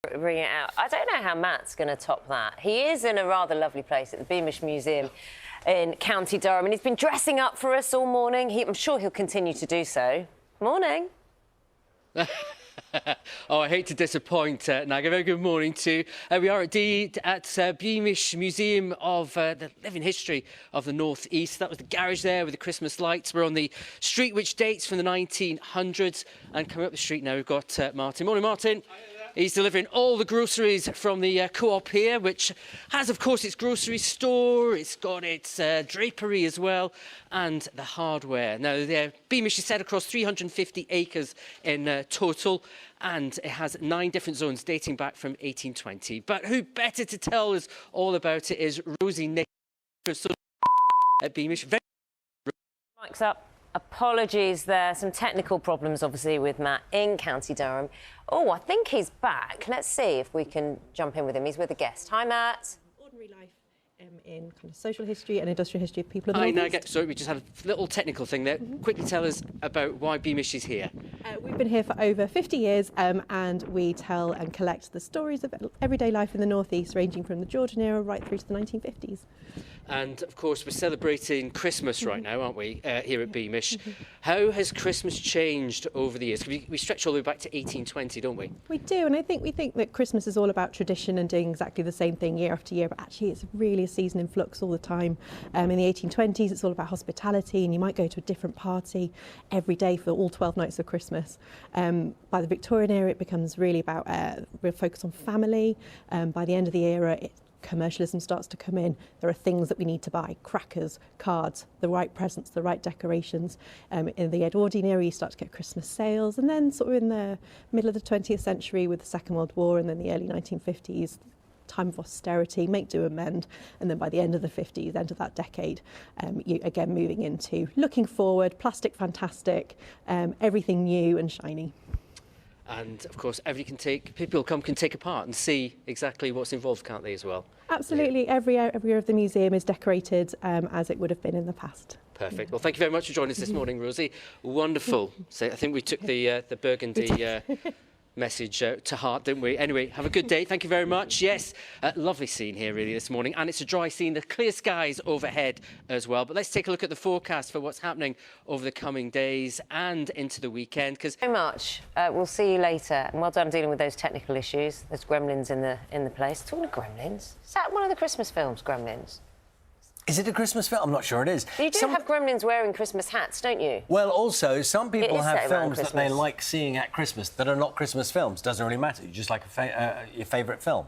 Bring it out. I don't know how Matt's going to top that. He is in a rather lovely place at the Beamish Museum in County Durham, and he's been dressing up for us all morning. I'm sure he'll continue to do so. Morning. Oh, I hate to disappoint, Naga. Very good morning to we are at Beamish Museum of the Living History of the North East. That was the garage there with the Christmas lights. We're on the street which dates from the 1900s. And coming up the street now, we've got Martin. Morning, Martin. He's delivering all the groceries from the co-op here, which has, of course, its grocery store. It's got its drapery as well, and the hardware. Now, the Beamish is set across 350 acres in total, and it has 9 different zones dating back from 1820. But who better to tell us all about it is Rosie Nick at Beamish. Mike's up. Apologies there. Some technical problems, obviously, with Matt in County Durham. Oh, I think he's back. Let's see if we can jump in with him. He's with a guest. Hi, Matt. Ordinary life in kind of social history and industrial history of people of the Hi, North Naga. Sorry, we just had a little technical thing there. Quickly tell us about why Beamish is here. We've been here for over 50 years and we tell and collect the stories of everyday life in the North East, ranging from the Georgian era right through to the 1950s. And, of course, we're celebrating Christmas right now, aren't we, here at Beamish. How has Christmas changed over the years? We stretch all the way back to 1820, don't we? We do, and we think that Christmas is all about tradition and doing exactly the same thing year after year, but actually it's really a season in flux all the time. In the 1820s, it's all about hospitality, and you might go to a different party every day for all 12 nights of Christmas. By the Victorian era, it becomes really about real focus on family. By the end of the era, commercialism starts to come in. There are things that we need to buy: crackers, cards, the right presents, the right decorations. In the Edwardian era, you start to get Christmas sales, and then sort of in the middle of the 20th century with the Second World War, and then the early 1950s, time of austerity, make do and mend, and then by the end of the 50s, end of that decade, you again moving into looking forward, plastic fantastic, everything new and shiny. And, of course, people can take a part and see exactly what's involved, can't they, as well? Absolutely. Yeah. Every area of the museum is decorated as it would have been in the past. Perfect. Well, thank you very much for joining us this morning, Rosie. Wonderful. So I think we took the burgundy message to heart, didn't we? Anyway, have a good day. Thank you very much. Yes, lovely scene here really this morning, and it's a dry scene. The clear skies overhead as well. But let's take a look at the forecast for what's happening over the coming days and into the weekend. Because Very much. We'll see you later, and well done dealing with those technical issues. There's gremlins in the place. Talking of gremlins, is that one of the Christmas films, Gremlins? Is it a Christmas film? I'm not sure it is. You do have gremlins wearing Christmas hats, don't you? Well, also, some people have set around films that they like seeing at Christmas that are not Christmas films. Doesn't really matter. You just like your favourite film.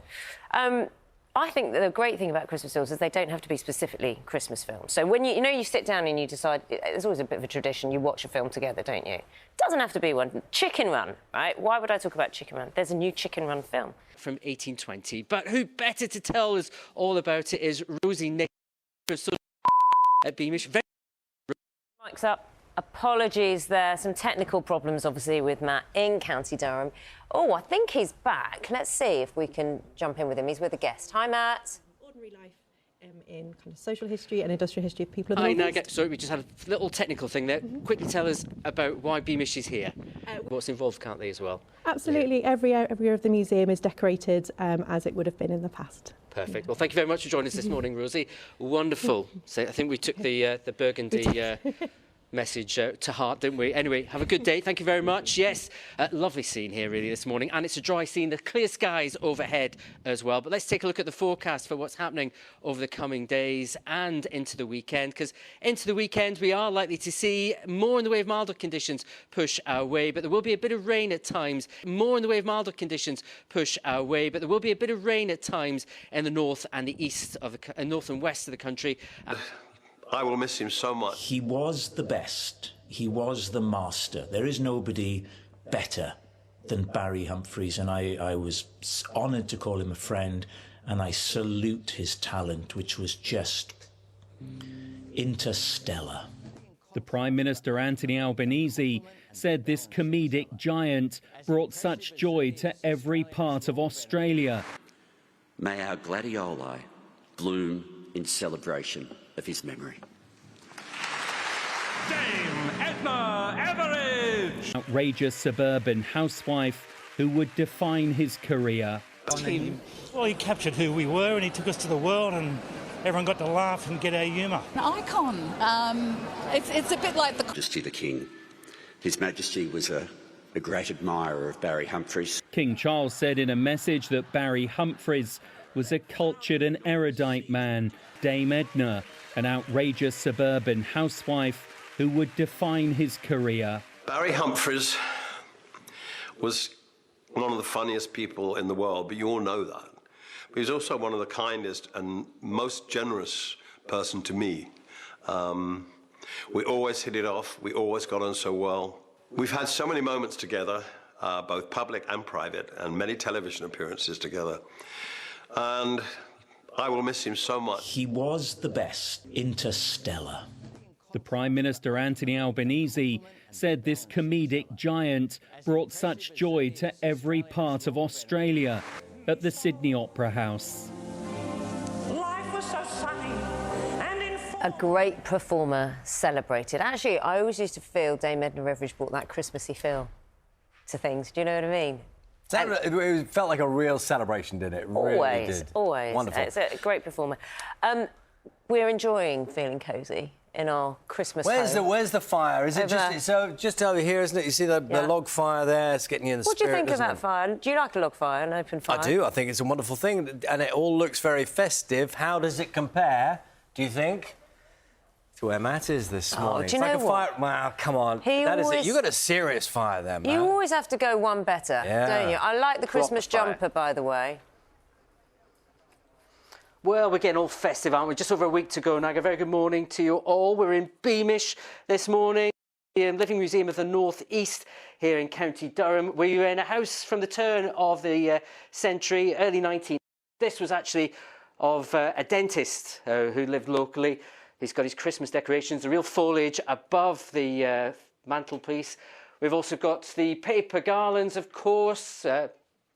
I think that the great thing about Christmas films is they don't have to be specifically Christmas films. So when you sit down and you decide, there's always a bit of a tradition, you watch a film together, don't you? It doesn't have to be one. Chicken Run, right? Why would I talk about Chicken Run? There's a new Chicken Run film. From 1820. But who better to tell us all about it is Rosie Nick at Beamish. Mike's up. Apologies there. Some technical problems, obviously, with Matt in County Durham. Oh, I think he's back. Let's see if we can jump in with him. He's with a guest. Hi, Matt. Ordinary life in kind of social history and industrial history of people of the North East. Sorry, we just had a little technical thing there. Quickly tell us about why Beamish is here. What's involved, can't they, as well? Absolutely. Yeah. Every area of the museum is decorated as it would have been in the past. Perfect. Well, thank you very much for joining us this morning, Rosie. Wonderful. So I think we took the burgundy message to heart, didn't we? Anyway, have a good day. Thank you very much. Yes, lovely scene here really this morning, and it's a dry scene. The clear skies overhead as well. But let's take a look at the forecast for what's happening over the coming days and into the weekend, because into the weekend we are likely to see more in the way of milder conditions push our way, but there will be a bit of rain at times. More in the way of milder conditions push our way, but there will be a bit of rain at times in the north and the east of the north and west of the country. I will miss him so much. He was the best. He was the master. There is nobody better than Barry Humphries, and I was honoured to call him a friend, and I salute his talent, which was just interstellar. The Prime Minister, Anthony Albanese, said this comedic giant brought such joy to every part of Australia. May our gladioli bloom in celebration of his memory. Dame Edna Everage! Outrageous suburban housewife who would define his career. Well, he captured who we were and he took us to the world and everyone got to laugh and get our humour. An icon. It's a bit like the Majesty the King. His Majesty was a great admirer of Barry Humphries. King Charles said in a message that Barry Humphries was a cultured and erudite man. Dame Edna, an outrageous suburban housewife who would define his career. Barry Humphries was one of the funniest people in the world, but you all know that. But he's also one of the kindest and most generous person to me. We always hit it off. We always got on so well. We've had so many moments together, both public and private, and many television appearances together. And I will miss him so much. He was the best. Interstellar. The Prime Minister, Anthony Albanese, said this comedic giant brought such joy to every part of Australia at the Sydney Opera House. Life was so sunny and a great performer celebrated. Actually, I always used to feel Dame Edna Everage brought that Christmassy feel to things. Do you know what I mean? It felt like a real celebration, didn't it? It really Always, did. always. Wonderful. It's a great performer. We're enjoying feeling cosy in our Christmas home. Where's the fire? Is it just over here, isn't it? You see the log fire there? It's getting you in the spirit. What do you think of that it? fire? Do you like a log fire, an open fire? I do. I think it's a wonderful thing, and it all looks very festive. How does it compare, do you think, to where Matt is this morning? Do you know what? Wow, come on. That is it. You got a serious fire there, Matt. You always have to go one better, don't you? I like the Christmas jumper, by the way. Well, we're getting all festive, aren't we? Just over a week to go now. A very good morning to you all. We're in Beamish this morning, the Living Museum of the North East here in County Durham. We're in a house from the turn of the century, early 19th. This was actually of a dentist who lived locally. He's got his Christmas decorations, the real foliage above the mantelpiece. We've also got the paper garlands, of course,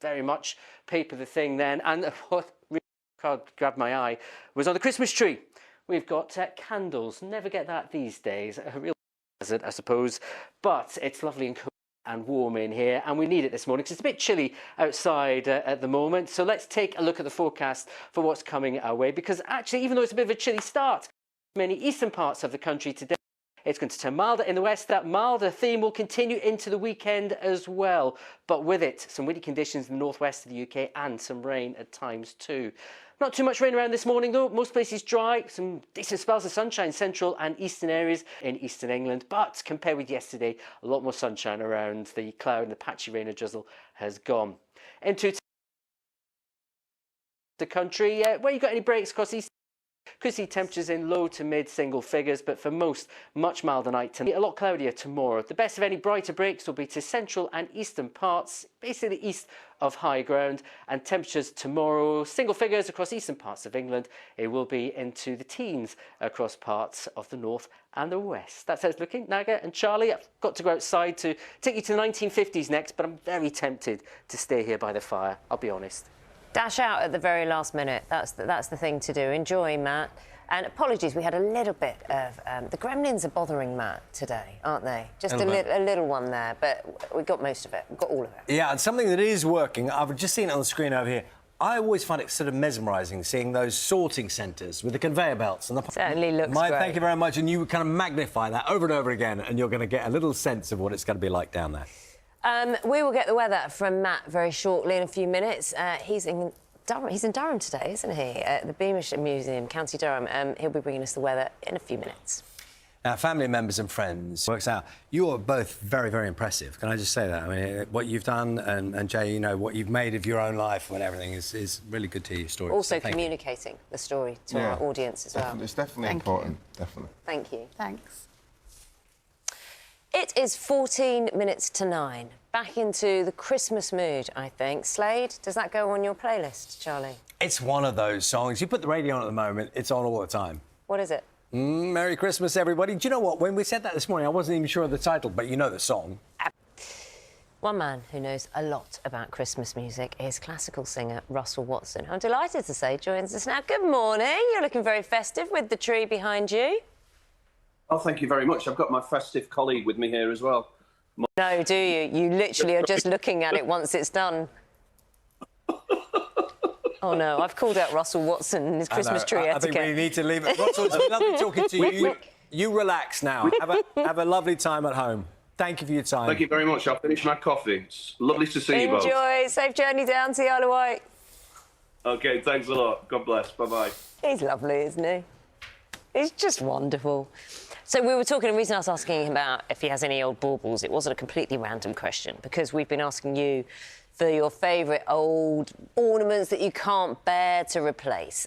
very much paper the thing then. And what really grabbed my eye was on the Christmas tree. We've got candles. Never get that these days. A real hazard, I suppose. But it's lovely and cool and warm in here, and we need it this morning because it's a bit chilly outside at the moment. So let's take a look at the forecast for what's coming our way, because actually, even though it's a bit of a chilly start, many eastern parts of the country today, it's going to turn milder in the west. That milder theme will continue into the weekend as well, but with it, some windy conditions in the northwest of the UK and some rain at times too. Not too much rain around this morning though, most places dry, some decent spells of sunshine, central and eastern areas in eastern England, but compared with yesterday, a lot more sunshine around. The cloud and the patchy rain or drizzle has gone. Into the country, where you got any breaks across east? Could see temperatures in low to mid single figures, but for most, much milder night tonight. A lot cloudier tomorrow. The best of any brighter breaks will be to central and eastern parts, basically east of high ground, and temperatures tomorrow, single figures across eastern parts of England. It will be into the teens across parts of the north and the west. That's how it's looking. Naga and Charlie, I've got to go outside to take you to the 1950s next, but I'm very tempted to stay here by the fire, I'll be honest. Dash out at the very last minute. That's the thing to do. Enjoy, Matt. And apologies, we had a little bit of... the gremlins are bothering Matt today, aren't they? Just a little one there, but we got most of it. We got all of it. Yeah, and something that is working, I've just seen it on the screen over here. I always find it sort of mesmerising seeing those sorting centres with the conveyor belts and the... Certainly looks great. Thank you very much. And you kind of magnify that over and over again, and you're going to get a little sense of what it's going to be like down there. We will get the weather from Matt very shortly in a few minutes. He's in Durham. He's in Durham today, isn't he? At the Beamish Museum, County Durham. He'll be bringing us the weather in a few minutes. Now, family members and friends, works out. You are both very, very impressive. Can I just say that? I mean, what you've done, and Jay, you know, what you've made of your own life and everything is really good to hear your story. Also communicating the story to our audience as well. It's definitely important, definitely. Thank you. Thanks. It is 14 minutes to 9. Back into the Christmas mood, I think. Slade, does that go on your playlist, Charlie? It's one of those songs. You put the radio on at the moment, it's on all the time. What is it? Merry Christmas, everybody. Do you know what? When we said that this morning, I wasn't even sure of the title, but you know the song. One man who knows a lot about Christmas music is classical singer Russell Watson. I'm delighted to say joins us now. Good morning. You're looking very festive with the tree behind you. Oh, thank you very much. I've got my festive colleague with me here as well. No, do you? You literally are just looking at it once it's done. Oh no, I've called out Russell Watson and his Christmas tree etiquette. I think we need to leave it. Russell, it's been lovely talking to you. You relax now. Have a lovely time at home. Thank you for your time. Thank you very much. I'll finish my coffee. It's lovely to see you both. Enjoy. Safe journey down to the Isle of Wight. OK, thanks a lot. God bless. Bye-bye. He's lovely, isn't he? He's just wonderful. So we were talking, the reason I was asking him about if he has any old baubles, it wasn't a completely random question, because we've been asking you for your favourite old ornaments that you can't bear to replace.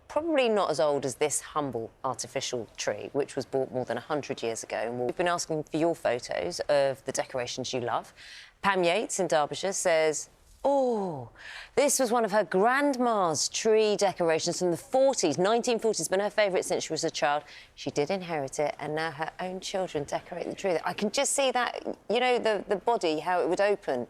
Probably not as old as this humble artificial tree, which was bought more than 100 years ago. And we've been asking for your photos of the decorations you love. Pam Yates in Derbyshire says, oh, this was one of her grandma's tree decorations from the 40s, 1940s. It's been her favourite since she was a child. She did inherit it, and now her own children decorate the tree. I can just see that, you know, the body, how it would open.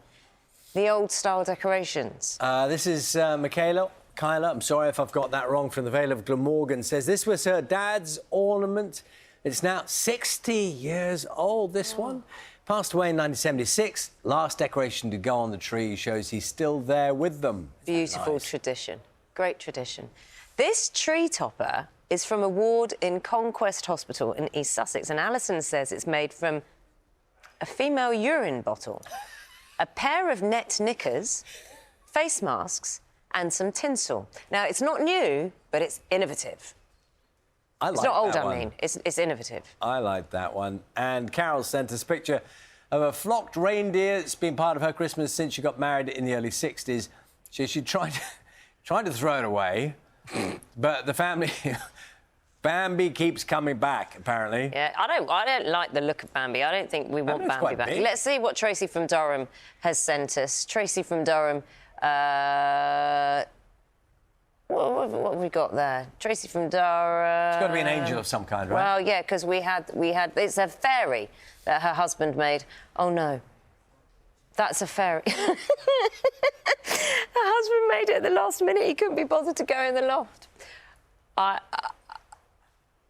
The old-style decorations. This is Michaela. Kyla, I'm sorry if I've got that wrong, from the Vale of Glamorgan, says this was her dad's ornament. It's now 60 years old, this one. Passed away in 1976. Last decoration to go on the tree shows he's still there with them. Beautiful tradition. Great tradition. This tree topper is from a ward in Conquest Hospital in East Sussex, and Alison says it's made from a female urine bottle, a pair of net knickers, face masks, and some tinsel. Now, it's not new, but it's innovative. It's not old, I mean. It's innovative. I like that one. And Carol sent us a picture of a flocked reindeer. It's been part of her Christmas since she got married in the early 60s. She tried to throw it away, but the family... Bambi keeps coming back, apparently. Yeah, I don't like the look of Bambi. I don't think we want Bambi back. Big. Let's see what Tracy from Durham has sent us. Tracy from Durham... what have we got there? Tracy from Durham... It's got to be an angel of some kind, right? Well, yeah, because we had... It's a fairy that her husband made. Oh, no. That's a fairy. Her husband made it at the last minute. He couldn't be bothered to go in the loft.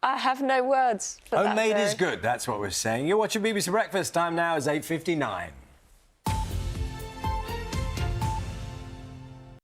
I have no words for that. Homemade is good, that's what we're saying. You're watching BBC Breakfast. Time now is 8:59.